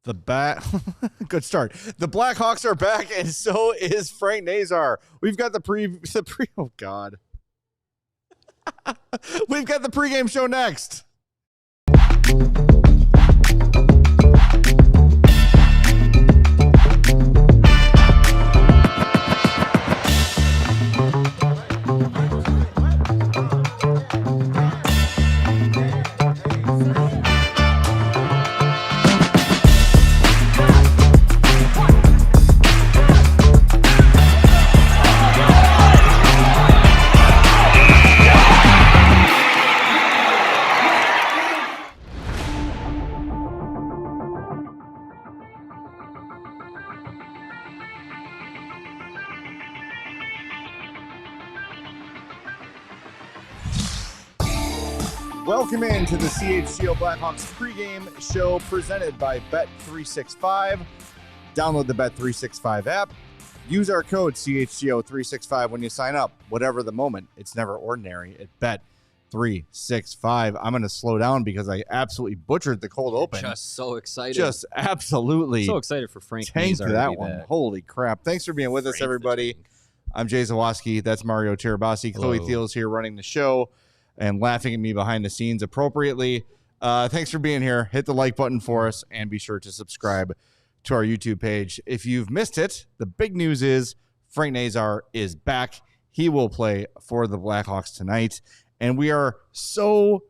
Good start. The Blackhawks are back, and so is Frank Nazar. We've got oh God. We've got the pregame show next. Welcome into the CHGO Blackhawks pregame show presented by Bet365. Download the Bet365 app. Use our code CHGO365 when you sign up. Whatever the moment, it's never ordinary at Bet365. I'm going to slow down because I absolutely butchered the cold open. Just so excited. Just absolutely. So excited for Frank Nazar that one. Back. Holy crap. Thanks for being with us, everybody. I'm Jay Zawaski. That's Mario Tirabassi. Chloe Thiel's here running the show and laughing at me behind the scenes appropriately. Thanks for being here. Hit the like button for us and be sure to subscribe to our YouTube page. If you've missed it, the big news is Frank Nazar is back. He will play for the Blackhawks tonight. And we are so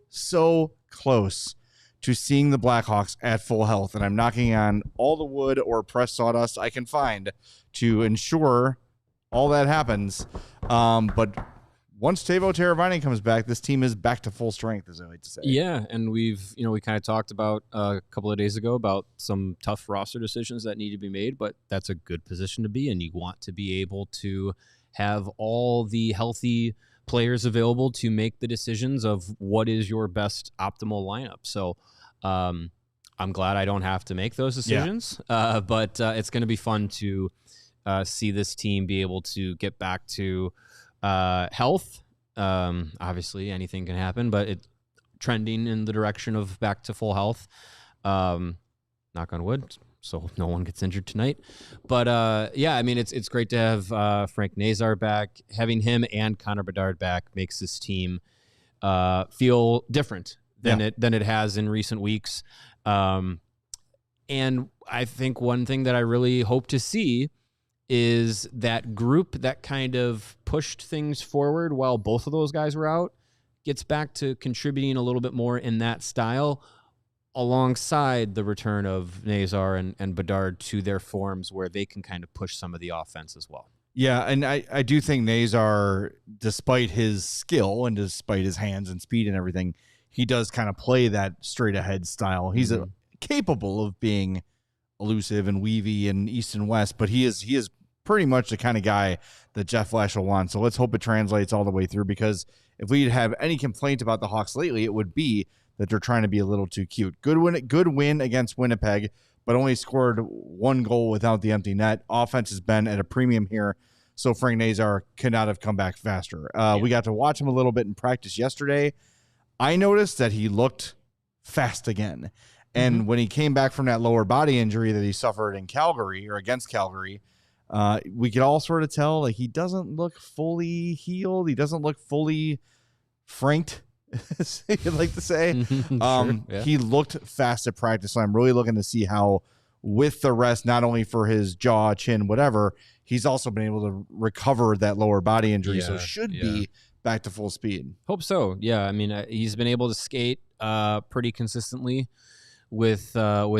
close to seeing the Blackhawks at full health. And I'm knocking on all the wood or pressed sawdust I can find to ensure all that happens. But once Teuvo Teravainen comes back, this team is back to full strength, as I like to say. Yeah, and we kind of talked about a couple of days ago about some tough roster decisions that need to be made, but that's a good position to be in. You want to be able to have all the healthy players available to make the decisions of what is your best optimal lineup. So I'm glad I don't have to make those decisions, but it's going to be fun to see this team be able to get back to health. Obviously anything can happen, but it's trending in the direction of back to full health. Knock on wood, so no one gets injured tonight. But yeah, I mean, it's great to have Frank Nazar back. Having him and Connor Bedard back makes this team feel different than it has in recent weeks. And I think one thing that I really hope to see is that group that kind of pushed things forward while both of those guys were out gets back to contributing a little bit more in that style alongside the return of Nazar and Bedard to their forms where they can kind of push some of the offense as well. Yeah, and I do think Nazar, despite his skill and despite his hands and speed and everything, he does kind of play that straight ahead style. He's capable of being elusive and weavy and east and west, but he is pretty much the kind of guy that Jeff Blashill wants. So let's hope it translates all the way through, because if we'd have any complaint about the Hawks lately, it would be that they're trying to be a little too cute. Good win against Winnipeg, but only scored one goal without the empty net. Offense has been at a premium here, so Frank Nazar could not have come back faster. We got to watch him a little bit in practice yesterday. I noticed that he looked fast again. And when he came back from that lower body injury that he suffered in Calgary or against Calgary, we could all sort of tell like he doesn't look fully healed. He doesn't look fully franked, you'd like to say. Sure, yeah. He looked fast at practice. So I'm really looking to see how, with the rest, not only for his jaw, chin, whatever, he's also been able to recover that lower body injury. So should be back to full speed. Hope so. Yeah. I mean, he's been able to skate pretty consistently with the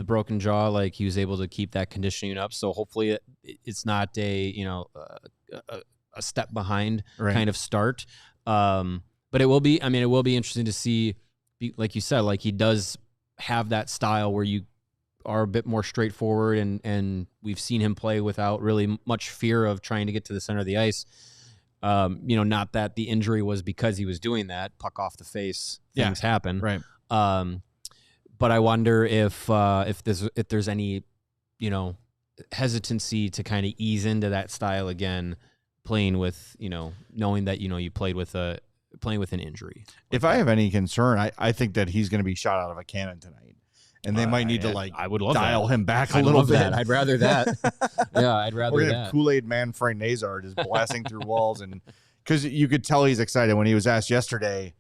broken jaw. Like, he was able to keep that conditioning up. So hopefully it's not a step behind kind of start. But it will be, I mean, it will be interesting to see, like you said, like he does have that style where you are a bit more straightforward, and we've seen him play without really much fear of trying to get to the center of the ice. Not that the injury was because he was doing that. Puck off the face, things happen. Right. But I wonder if there's any, hesitancy to kind of ease into that style again, playing with, knowing that, you played with playing with an injury. If I have any concern, I think that he's going to be shot out of a cannon tonight. and they might need to I would love dial that. him back a I'd little love bit. That. I'd rather that. Yeah, I'd rather We're gonna that. have Kool-Aid Man Frank Nazar just blasting through walls, and because you could tell he's excited when he was asked yesterday,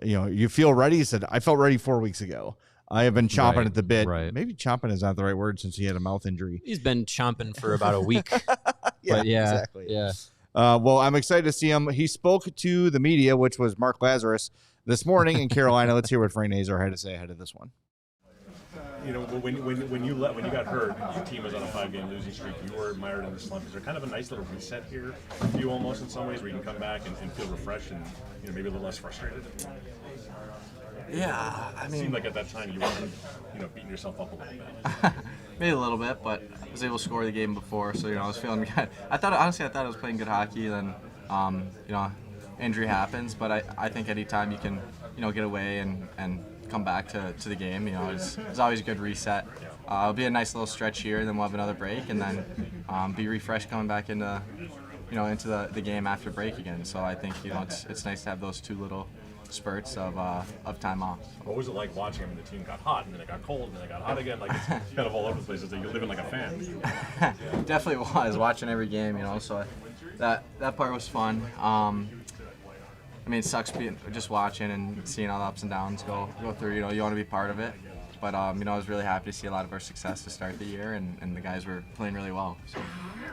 you feel ready? He said, I felt ready 4 weeks ago. I have been chomping at the bit. Right. Maybe chomping is not the right word since he had a mouth injury. He's been chomping for about a week. But yeah, exactly. Yeah. Well, I'm excited to see him. He spoke to the media, which was Mark Lazarus, this morning in Carolina. Let's hear what Frank Nazar had to say ahead of this one. When you got hurt, your team was on a 5-game losing streak. You were mired in the slump. Is there kind of a nice little reset here for you, almost in some ways, where you can come back and feel refreshed and maybe a little less frustrated? Yeah, I mean, it seemed like at that time you were beating yourself up a little bit. maybe a little bit, but I was able to score the game before, so I was feeling good. I thought I was playing good hockey. Then injury happens, but I think anytime you can get away and come back to the game, it's always a good reset. It'll be a nice little stretch here, then we'll have another break, and then be refreshed coming back into the game after break again. So I think it's nice to have those two little spurts of time off. What was it like watching him? And the team got hot, and then it got cold, and then it got hot again. Like it's kind of all over the place. It's like you're living like a fan. Definitely was watching every game, So that part was fun. It sucks just watching and seeing all the ups and downs go through. You want to be part of it. But I was really happy to see a lot of our success to start the year, and the guys were playing really well. So.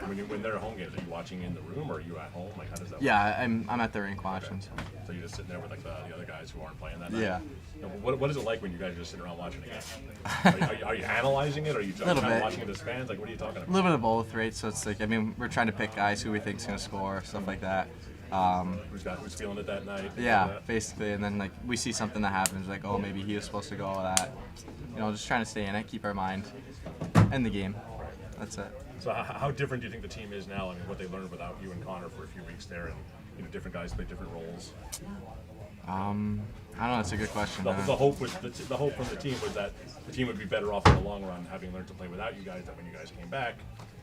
When they're at home games, are you watching in the room or are you at home? Like how does that work? Yeah, I'm at the rink watching. So you're just sitting there with like the other guys who aren't playing that night? Yeah. What is it like when you guys are just sitting around watching a game? Are you analyzing it? Or are you kind of watching it as fans? Like what are you talking about? A little bit of both, right? So it's like we're trying to pick guys who we think is going to score, stuff like that. Who's feeling it that night? Yeah, basically, and then we see something that happens, like maybe he was supposed to go all that. Just trying to stay in it, keep our mind in the game. That's it. So how different do you think the team is now? What they learned without you and Connor for a few weeks there, and different guys play different roles. I don't know. That's a good question. The hope from the team was that the team would be better off in the long run, having learned to play without you guys. That when you guys came back,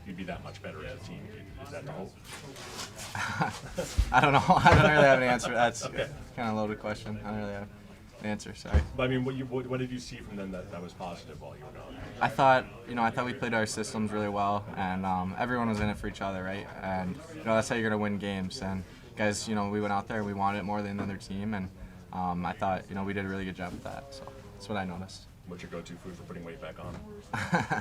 you'd be that much better as a team. Is that the hope? I don't know. I don't really have an answer. That's kind of a loaded question. I don't really have an answer. Sorry. But what did you see from them that was positive while you were gone? I thought we played our systems really well, and everyone was in it for each other, right? And that's how you're gonna win games. And guys, we went out there and we wanted it more than the other team, and I thought we did a really good job with that. So that's what I noticed. What's your go-to food for putting weight back on?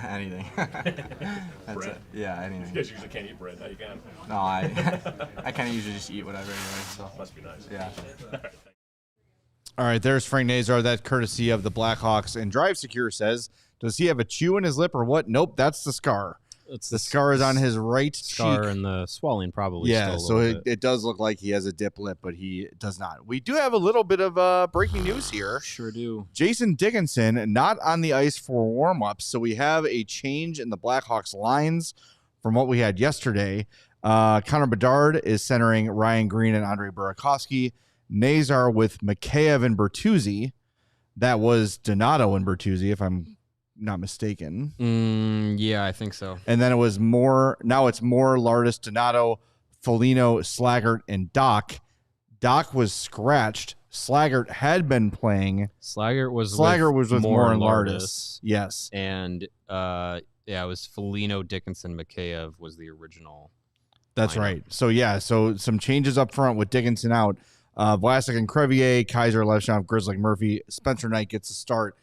Anything. That's bread? It. Yeah, anything. You guys usually can't eat bread. Now you can. No, I kind of usually just eat whatever anyway. So must be nice. Yeah. All right, there's Frank Nazar. That courtesy of the Blackhawks. And Drive Secure says, does he have a chew in his lip or what? Nope, that's the scar. The scar is on his right scar cheek. And the swelling probably. Yeah, so it does look like he has a dip lip, but he does not. We do have a little bit of breaking news here. Sure do. Jason Dickinson not on the ice for warm-ups, so we have a change in the Blackhawks lines from what we had yesterday. Connor Bedard is centering Ryan Green and Andrei Burakovsky. Nazar with Mikheyev and Bertuzzi. That was Donato and Bertuzzi, if I'm not mistaken. Yeah, I think so. And then now it's Moore, Lardis, Donato, Foligno, Slaggert, and Doc. Doc was scratched. Slaggert had been playing. Slaggert was with Moore and Lardis. Yes. And it was Foligno, Dickinson, Mikheyev was the original. That's lineup. right. So some changes up front with Dickinson out. Vlasic and Crevier, Kaiser, Levshov, Grizzly, Murphy, Spencer Knight gets a start.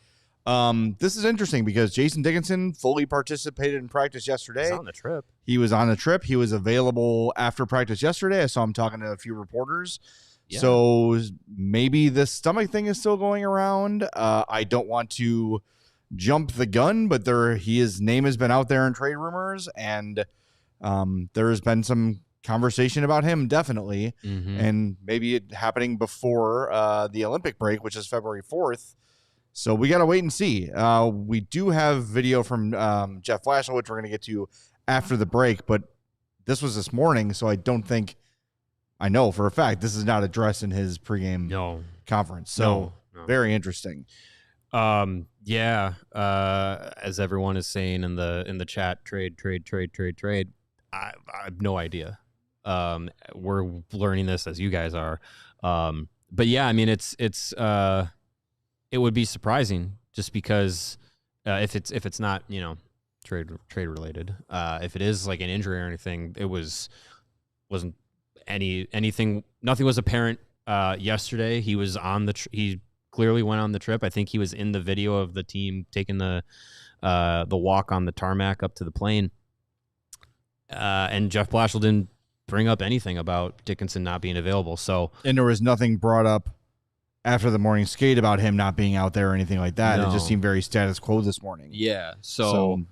This is interesting because Jason Dickinson fully participated in practice yesterday. He's on the trip. He was on the trip. He was available after practice yesterday. I saw him talking to a few reporters. Yeah. So maybe the stomach thing is still going around. I don't want to jump the gun, but his name has been out there in trade rumors, and there has been some conversation about him, definitely, and maybe it happening before the Olympic break, which is February 4th. So we got to wait and see. We do have video from Jeff Blashill, which we're going to get to after the break, but this was this morning, so I know for a fact this is not addressed in his pregame conference. So very interesting. As everyone is saying in the chat, trade. I have no idea. We're learning this as you guys are. But yeah, I mean, it would be surprising just because if it's not, you know, trade related. If it is like an injury or anything, it wasn't anything. Nothing was apparent yesterday. He was on he clearly went on the trip. I think he was in the video of the team taking the walk on the tarmac up to the plane. And Jeff Blashill didn't bring up anything about Dickinson not being available. So, and there was nothing brought up after the morning skate about him not being out there or anything like that. No. It just seemed very status quo this morning. Yeah. So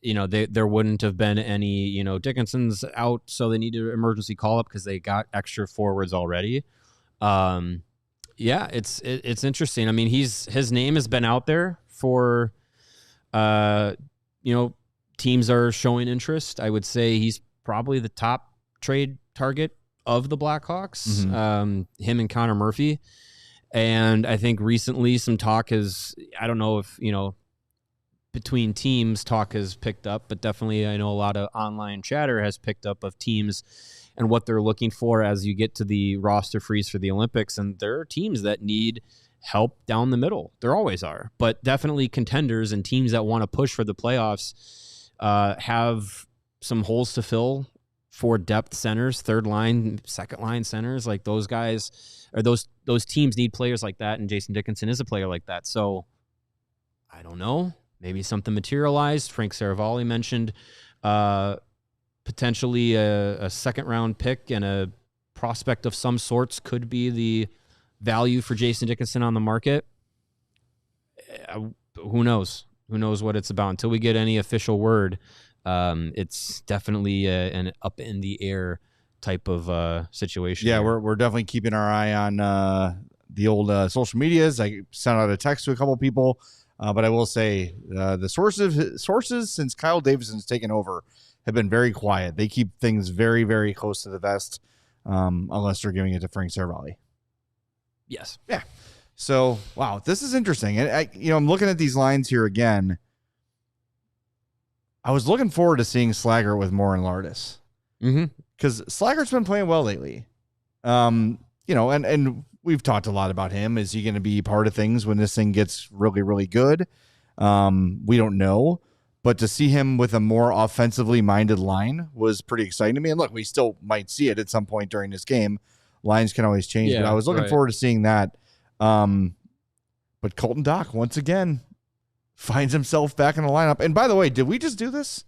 you know, there wouldn't have been any, you know, Dickinson's out, so they needed an emergency call up because they got extra forwards already. Yeah, it's interesting. I mean, his name has been out there for, you know, teams are showing interest. I would say he's probably the top trade target of the Blackhawks. Mm-hmm. Him and Connor Murphy. And I think recently some talk I don't know if, you know, between teams talk has picked up, but definitely I know a lot of online chatter has picked up of teams and what they're looking for as you get to the roster freeze for the Olympics. And there are teams that need help down the middle. There always are, but definitely contenders and teams that want to push for the playoffs have some holes to fill for depth centers, third line, second line centers. Like those guys or those teams need players like that. And Jason Dickinson is a player like that. So I don't know. Maybe something materialized. Frank Nazar mentioned potentially a second-round pick and a prospect of some sorts could be the value for Jason Dickinson on the market. Who knows? Who knows what it's about? Until we get any official word, it's definitely an up-in-the-air type of situation. Yeah, here. we're definitely keeping our eye on the old social medias. I sent out a text to a couple people. But I will say the sources since Kyle Davidson's taken over have been very quiet. They keep things very, very close to the vest, unless they're giving it to Frank Nazar. Yes. Yeah. So, wow, this is interesting. And I'm looking at these lines here again. I was looking forward to seeing Slaggert with Moore and Lardis. Because Slaggert's been playing well lately. And we've talked a lot about him. Is he going to be part of things when this thing gets really, really good? We don't know. But to see him with a more offensively minded line was pretty exciting to me. And look, we still might see it at some point during this game. Lines can always change. Yeah, but I was looking forward to seeing that. But Colton Dach, once again, finds himself back in the lineup. And by the way, did we just do this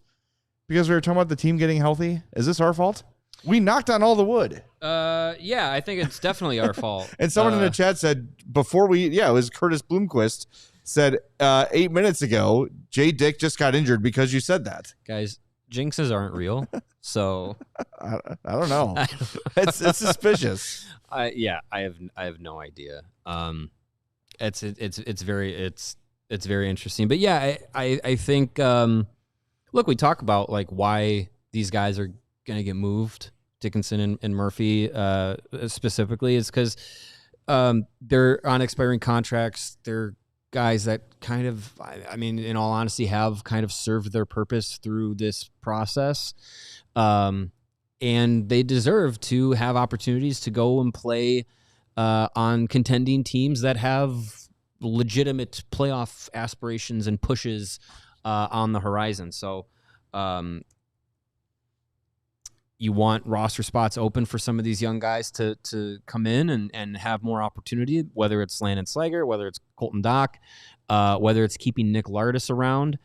because we were talking about the team getting healthy? Is this our fault? We knocked on all the wood. Yeah, I think it's definitely our fault. And someone in the chat said it was Curtis Bloomquist said 8 minutes ago, Jay Dick just got injured because you said that. Guys, jinxes aren't real, so I don't know. It's suspicious. I have no idea. It's very interesting. But yeah, I think look, we talk about like why these guys are going to get moved, Dickinson and Murphy specifically, is because they're on expiring contracts. They're guys that kind of, I mean, in all honesty, have kind of served their purpose through this process. And they deserve to have opportunities to go and play on contending teams that have legitimate playoff aspirations and pushes on the horizon. So, you want roster spots open for some of these young guys to come in and have more opportunity, whether it's Landon Slaggert, whether it's Colton Dach, whether it's keeping Nick Lardis around,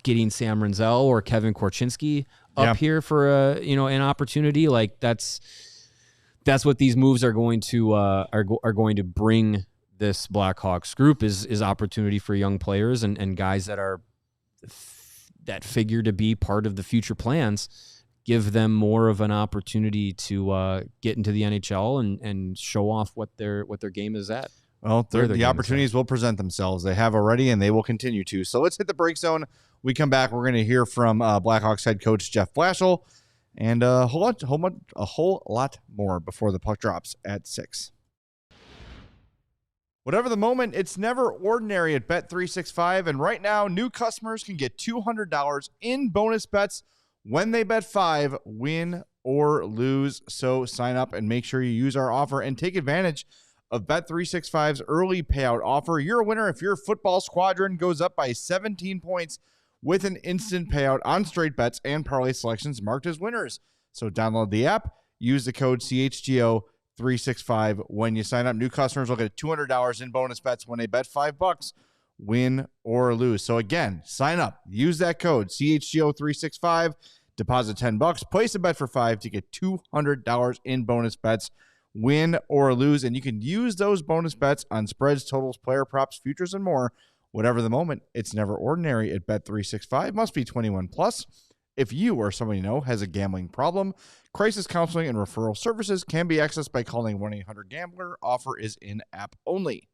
getting Sam Renzel or Kevin Korchinski up here for an opportunity. Like that's what these moves are going to bring this Blackhawks group is opportunity for young players and guys that figure to be part of the future plans, give them more of an opportunity to get into the NHL and show off what their game is at. Well, the opportunities will present themselves. They have already, and they will continue to. So let's hit the break zone. We come back. We're going to hear from Blackhawks head coach Jeff Blashill and a whole lot more before the puck drops at 6. Whatever the moment, it's never ordinary at Bet365, and right now, new customers can get $200 in bonus bets when they bet 5, win or lose. So sign up and make sure you use our offer and take advantage of Bet365's early payout offer. You're a winner if your football squadron goes up by 17 points with an instant payout on straight bets and parlay selections marked as winners. So download the app, use the code CHGO365 when you sign up. New customers will get $200 in bonus bets when they bet $5, win or lose. So again, sign up, use that code CHGO365, deposit $10, place a bet for $5 to get $200 in bonus bets, win or lose. And you can use those bonus bets on spreads, totals, player props, futures, and more. Whatever the moment, it's never ordinary at Bet365. Must be 21 plus. If you or someone you know has a gambling problem, crisis counseling and referral services can be accessed by calling 1-800-GAMBLER. Offer is in-app only.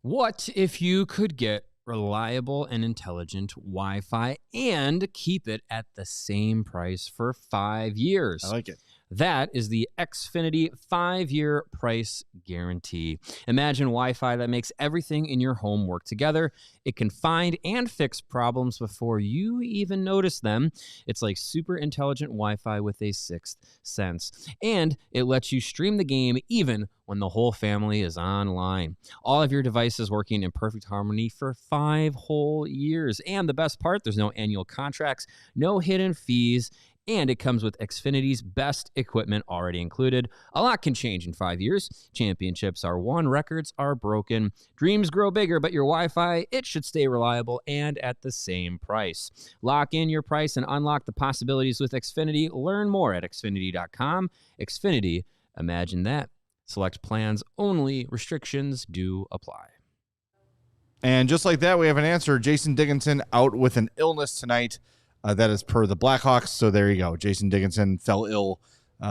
What if you could get reliable and intelligent Wi-Fi and keep it at the same price for 5 years? I like it. That is the Xfinity 5-year price guarantee. Imagine Wi-Fi that makes everything in your home work together. It can find and fix problems before you even notice them. It's like super intelligent Wi-Fi with a sixth sense. And it lets you stream the game even when the whole family is online. All of your devices working in perfect harmony for 5 whole years. And the best part, there's no annual contracts, no hidden fees, and it comes with Xfinity's best equipment already included. A lot can change in 5 years. Championships are won, records are broken. Dreams grow bigger, but your Wi-Fi, it should stay reliable and at the same price. Lock in your price and unlock the possibilities with Xfinity. Learn more at Xfinity.com. Xfinity, imagine that. Select plans only. Restrictions do apply. And just like that, we have an answer. Jason Dickinson out with an illness tonight. That is per the Blackhawks. So there you go. Jason Dickinson fell ill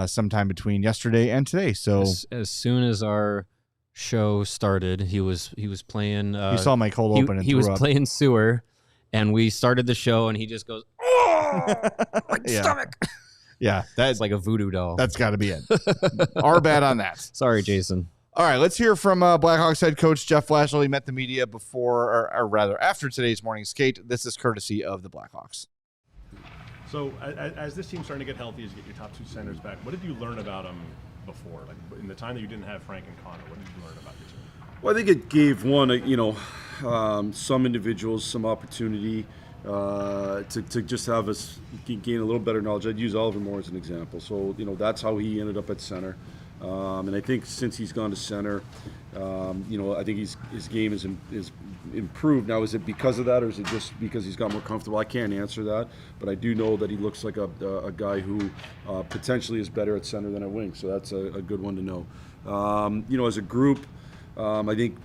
sometime between yesterday and today. So as soon as our show started, he was playing. You saw my cold open and he was threw up. playing sewer, and we started the show, and he just goes, "Oh, my stomach!" Yeah, that's It's like a voodoo doll. That's got to be it. Our bad on that. Sorry, Jason. All right, let's hear from Blackhawks head coach Jeff Blashill. He met the media before, or rather after today's morning skate. This is courtesy of the Blackhawks. So as this team's starting to get healthy, as you get your top 2 centers back, what did you learn about them before? Like in the time that you didn't have Frank and Connor, what did you learn about your team? Well, I think it gave some individuals some opportunity to just have us gain a little better knowledge. I'd use Oliver Moore as an example. So that's how he ended up at center. And I think since he's gone to center, I think his game is improved. Now, is it because of that, or is it just because he's got more comfortable? I can't answer that, but I do know that he looks like a guy who potentially is better at center than at wing. So that's a good one to know. As a group, I think,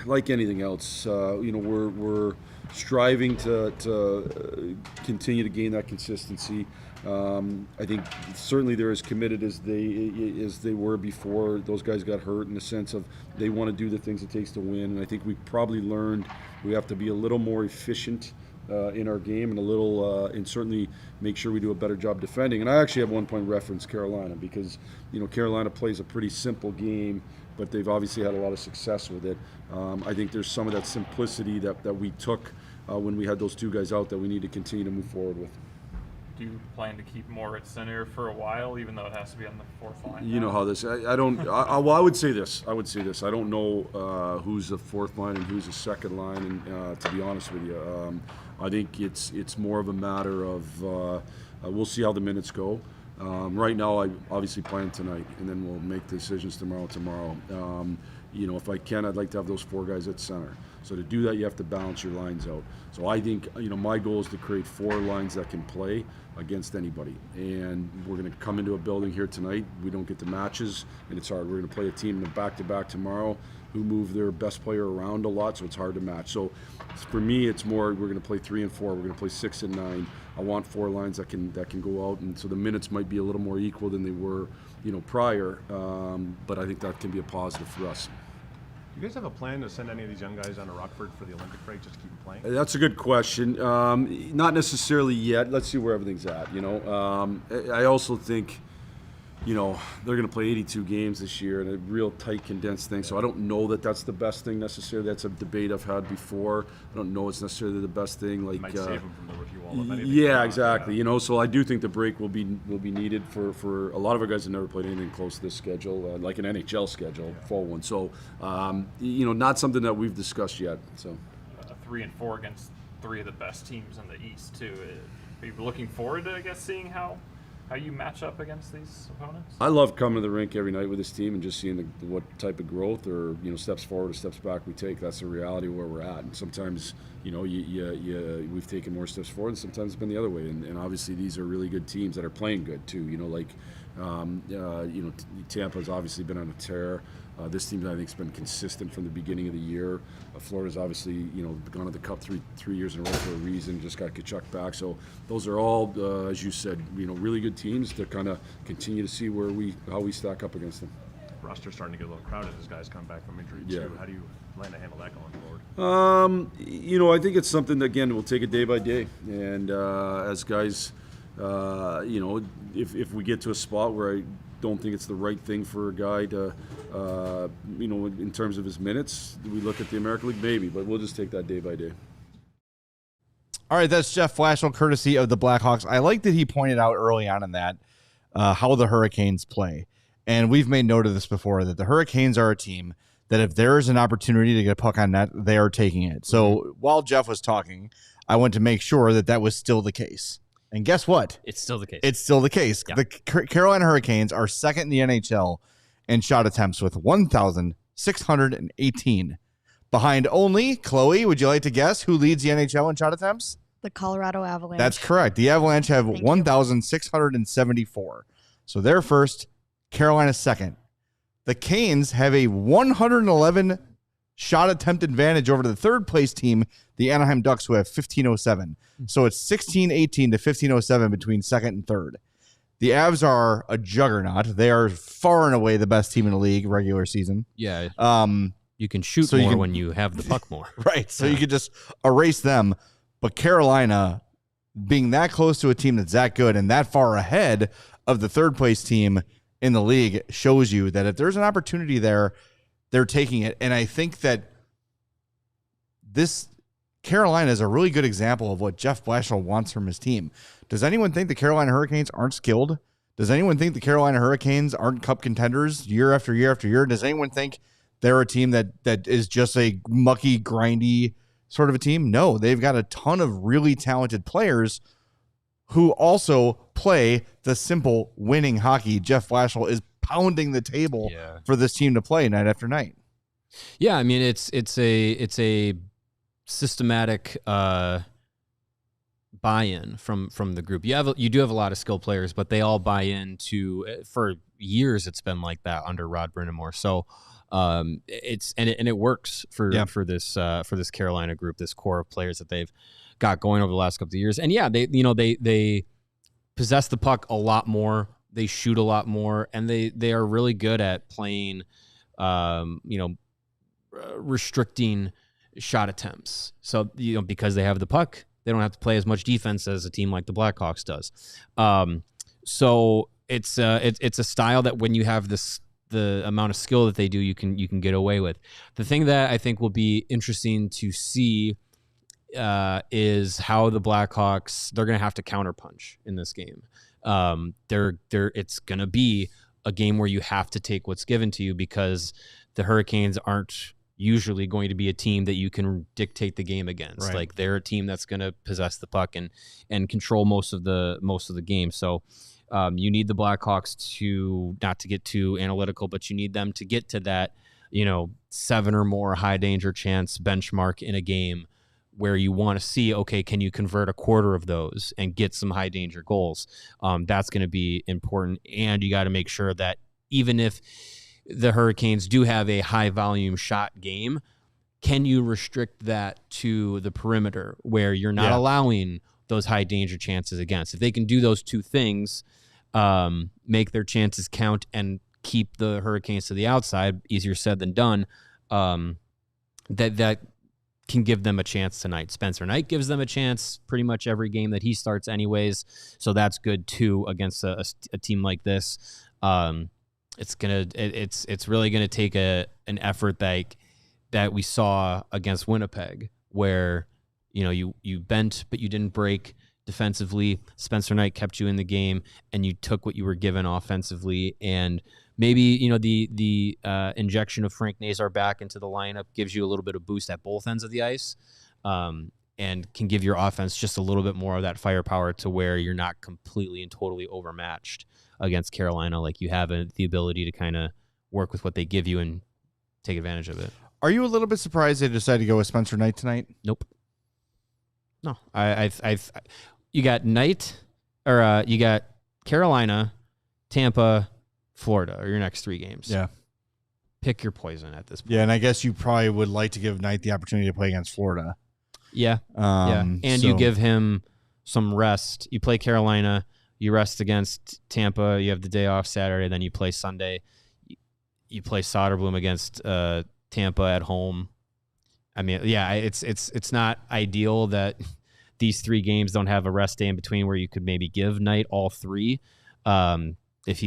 like anything else, we're striving to continue to gain that consistency. I think certainly they're as committed as they were before those guys got hurt, in the sense of they want to do the things it takes to win. And I think we've probably learned we have to be a little more efficient in our game, and certainly make sure we do a better job defending. And I actually have one point reference Carolina, because Carolina plays a pretty simple game, but they've obviously had a lot of success with it. I think there's some of that simplicity that we took when we had those 2 guys out that we need to continue to move forward with. Do you plan to keep more at center for a while, even though it has to be on the 4th line? You know how this. I don't. I would say this. I don't know who's the 4th line and who's the 2nd line. And to be honest with you, I think it's more of a matter of we'll see how the minutes go. Right now, I obviously plan tonight, and then we'll make decisions tomorrow. If I can, I'd like to have those 4 guys at center. So to do that, you have to balance your lines out. So I think, my goal is to create 4 lines that can play against anybody. And we're going to come into a building here tonight. We don't get the matches, and it's hard. We're going to play a team in the back-to-back tomorrow who move their best player around a lot, so it's hard to match. So for me, it's more we're going to play 3 and 4. We're going to play 6 and 9. I want 4 lines that can go out, and so the minutes might be a little more equal than they were, prior. But I think that can be a positive for us. Do you guys have a plan to send any of these young guys down to Rockford for the Olympic break, just to keep them playing? That's a good question. Not necessarily yet. Let's see where everything's at. I also think, you know, they're going to play 82 games this year in a real tight, condensed thing. So I don't know that that's the best thing necessarily. That's a debate I've had before. I don't know it's necessarily the best thing. Like, might save them from the rookie wall. If anything, yeah, exactly. You know, so I do think the break will be needed for a lot of our guys that never played anything close to this schedule, like an NHL schedule, fall one. So, you know, not something that we've discussed yet. So, 3-4 against 3 of the best teams in the East too. Are you looking forward to, I guess, seeing how you match up against these opponents? I love coming to the rink every night with this team and just seeing what type of growth or, you know, steps forward or steps back we take. That's the reality of where we're at. And sometimes, you know, we've taken more steps forward, and sometimes it's been the other way. And obviously these are really good teams that are playing good too. You know, like, you know, Tampa's obviously been on a tear. This team, I think, has been consistent from the beginning of the year. Florida's obviously, you know, gone to the Cup three years in a row for a reason. Just got Kachuk back, so those are all, as you said, you know, really good teams to kind of continue to see how we stack up against them. Roster's starting to get a little crowded as guys come back from injury too. How do you plan to handle that going forward? You know, I think it's something that, again, we'll take it day by day, and as guys, you know, if we get to a spot where I don't think it's the right thing for a guy to, you know, in terms of his minutes, we look at the American League, maybe, but we'll just take that day by day. All right, that's Jeff Blashill, courtesy of the Blackhawks. I like that he pointed out early on in that how the Hurricanes play. And we've made note of this before, that the Hurricanes are a team that if there is an opportunity to get a puck on net, they are taking it. So while Jeff was talking, I went to make sure that that was still the case. And guess what? It's still the case. It's still the case. Yeah. The Carolina Hurricanes are second in the NHL in shot attempts with 1,618. Behind only, Chloe, would you like to guess who leads the NHL in shot attempts? The Colorado Avalanche. That's correct. The Avalanche have 1,674. So they're first, Carolina's second. The Canes have a 111 shot attempt advantage over the third place team, the Anaheim Ducks, who have 1,507. So it's 1,618 to 1,507 between second and third. The Avs are a juggernaut. They are far and away the best team in the league regular season. Yeah. You can shoot more when you have the puck more. Right. So you could just erase them. But Carolina, being that close to a team that's that good and that far ahead of the third place team in the league, shows you that if there's an opportunity there, they're taking it. And I think that this Carolina is a really good example of what Jeff Blashill wants from his team. Does anyone think the Carolina Hurricanes aren't skilled? Does anyone think the Carolina Hurricanes aren't cup contenders year after year after year? Does anyone think they're a team that is just a mucky, grindy sort of a team? No, they've got a ton of really talented players who also play the simple winning hockey. Jeff Blashill is pounding the table for this team to play night after night. Yeah, I mean it's a systematic buy-in from the group. You do have a lot of skilled players, but they all buy into. For years it's been like that under Rod Brind'Amour. So it works for this Carolina group, this core of players that they've got going over the last couple of years. And they possess the puck a lot more. They shoot a lot more, and they are really good at playing, restricting shot attempts. So, because they have the puck, they don't have to play as much defense as a team like the Blackhawks does. So it's a style that when you have the amount of skill that they do, you can get away with. The thing that I think will be interesting to see is how the Blackhawks, they're going to have to counterpunch in this game. It's going to be a game where you have to take what's given to you, because the Hurricanes aren't usually going to be a team that you can dictate the game against. Right. Like, they're a team that's going to possess the puck and control most of the game. So you need the Blackhawks to, not to get too analytical, but you need them to get to that, 7 or more high danger chance benchmark in a game, where you want to see, okay, can you convert a quarter of those and get some high danger goals? That's going to be important. And you got to make sure that even if the Hurricanes do have a high volume shot game, can you restrict that to the perimeter where you're not allowing those high danger chances against? If they can do those two things, make their chances count and keep the Hurricanes to the outside, easier said than done, that can give them a chance tonight. Spencer Knight gives them a chance pretty much every game that he starts anyways, so that's good too against a team like this. It's really gonna take an effort that we saw against Winnipeg, where you bent but you didn't break defensively. Spencer Knight kept you in the game, and you took what you were given offensively. And maybe the injection of Frank Nazar back into the lineup gives you a little bit of boost at both ends of the ice, and can give your offense just a little bit more of that firepower to where you're not completely and totally overmatched against Carolina. Like, you have the ability to kind of work with what they give you and take advantage of it. Are you a little bit surprised they decided to go with Spencer Knight tonight? Nope. No, you got Knight, or you got Carolina, Tampa, Florida, or your next 3 games. Yeah. Pick your poison at this point. Yeah, and I guess you probably would like to give Knight the opportunity to play against Florida. Yeah. And you give him some rest. You play Carolina, you rest against Tampa, you have the day off Saturday, then you play Sunday. You play Soderblom against Tampa at home. I mean, yeah, it's not ideal that these 3 games don't have a rest day in between where you could maybe give Knight all 3. If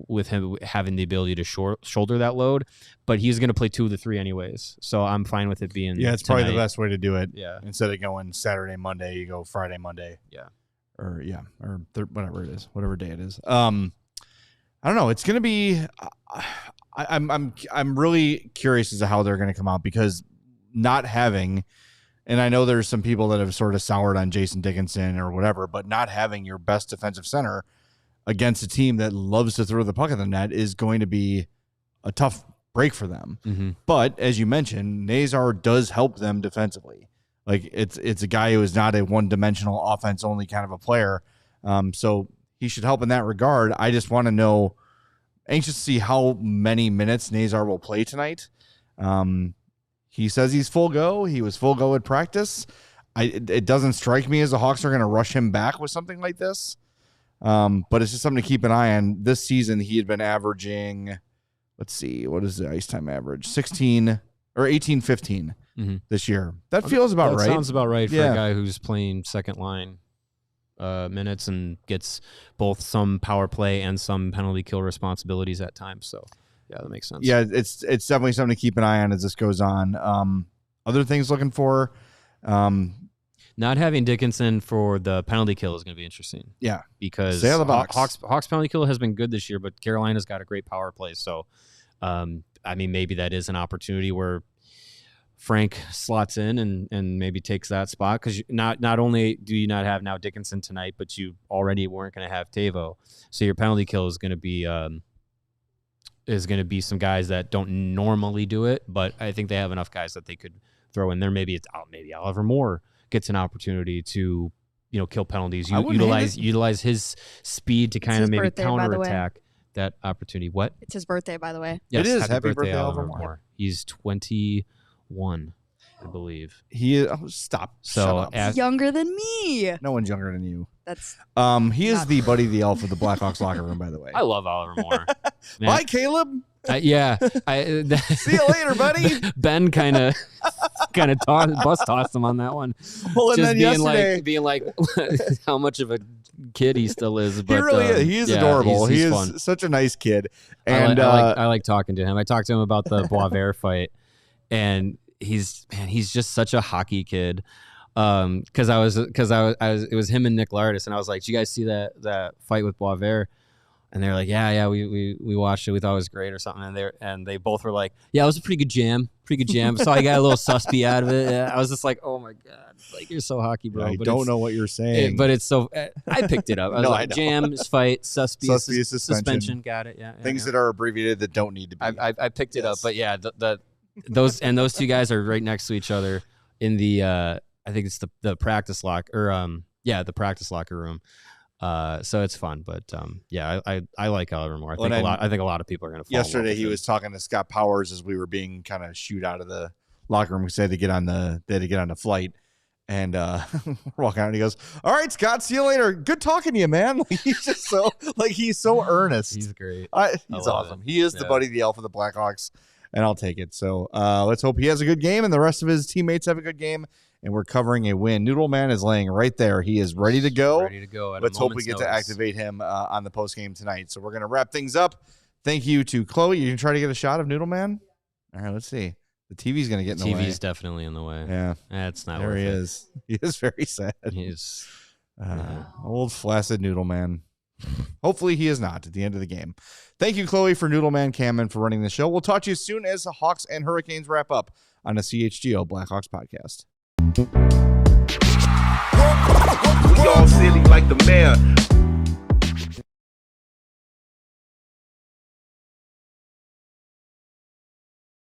with him having the ability to shoulder that load, but he's going to play 2 of the 3 anyways. So I'm fine with it being. Yeah, it's tonight. probably the best way to do it. Yeah. Instead of going Saturday, Monday, you go Friday, Monday. Yeah. Or whatever it is, whatever day it is. I don't know. It's going to be. I'm really curious as to how they're going to come out, because not having, and I know there's some people that have sort of soured on Jason Dickinson or whatever, but not having your best defensive center against a team that loves to throw the puck in the net is going to be a tough break for them. Mm-hmm. But as you mentioned, Nazar does help them defensively. Like, it's a guy who is not a one-dimensional offense only kind of a player. So he should help in that regard. I just want to know, anxious to see how many minutes Nazar will play tonight. He says he's full go. He was full go at practice. It doesn't strike me as the Hawks are going to rush him back with something like this. But it's just something to keep an eye on. This season, he had been averaging, let's see, what is the ice time average? 18-15 this year. That feels about right. Sounds about right for a guy who's playing second line minutes and gets both some power play and some penalty kill responsibilities at times. So, yeah, that makes sense. Yeah, it's definitely something to keep an eye on as this goes on. Other things looking for. Not having Dickinson for the penalty kill is going to be interesting. Yeah. Because Stay out of the box. Hawks penalty kill has been good this year, but Carolina's got a great power play. So, I mean, maybe that is an opportunity where Frank slots in and maybe takes that spot, because not only do you not have now Dickinson tonight, but you already weren't going to have Tavo. So your penalty kill is going to be some guys that don't normally do it, but I think they have enough guys that they could throw in there. Maybe Oliver Moore gets an opportunity to, kill penalties. Utilize his speed to kind of maybe counterattack that opportunity. What? It's his birthday, by the way. Yes, it is. Happy birthday, Oliver Moore. He's 21, I believe. He is. Oh, stop. So He's younger than me. No one's younger than you. That's. He is the Buddy the Elf of the Blackhawks locker room, by the way. I love Oliver Moore. Bye, Caleb. Yeah. See you later, buddy. Ben kind of bus tossed him on that one. Well, and just then being yesterday, like how much of a kid he still is. But, he really is. He is adorable. He's he is fun. Such a nice kid. And I like talking to him. I talked to him about the Boisvert fight, and he's just such a hockey kid. Because it was him and Nick Lardis, and I was like, "Did you guys see that fight with Boisvert?" And they're like, yeah, we watched it. We thought it was great or something. And they both were like, yeah, it was a pretty good jam. So I got a little suspy out of it. I was just like, oh my God, like, you're so hockey, bro. I don't know what you're saying. But it's so, I picked it up. I was like, jam, fight, suspy, suspension. Got it. Yeah. Things that are abbreviated that don't need to be. I picked it up. But yeah, those two guys are right next to each other in the, I think it's the practice locker, the practice locker room. So it's fun, but I like Oliver Moore. I think a lot of people are going to follow. Yesterday he was talking to Scott Powers as we were being kind of shooed out of the locker room. We said they had to get on the flight, and we're walking out, and he goes, "All right, Scott, see you later. Good talking to you, man." Like, he's just he's so earnest. He's great. He's awesome. He is the Buddy the Elf of the Blackhawks, and I'll take it. So let's hope he has a good game, and the rest of his teammates have a good game. and we're covering a win. Noodle Man is laying right there. He is ready to go. Ready to go. Let's hope we get to activate him on the post game tonight. So we're going to wrap things up. Thank you to Chloe. You can try to get a shot of Noodle Man. All right, let's see. The TV's going to get in the way. TV's definitely in the way. Yeah. That's not there worth he it. is. He is very sad. He's old flaccid Noodle Man. Hopefully he is not at the end of the game. Thank you, Chloe, for Noodle Man Cameron for running the show. We'll talk to you as soon as the Hawks and Hurricanes wrap up on the CHGO Blackhawks podcast. We all silly like the mayor.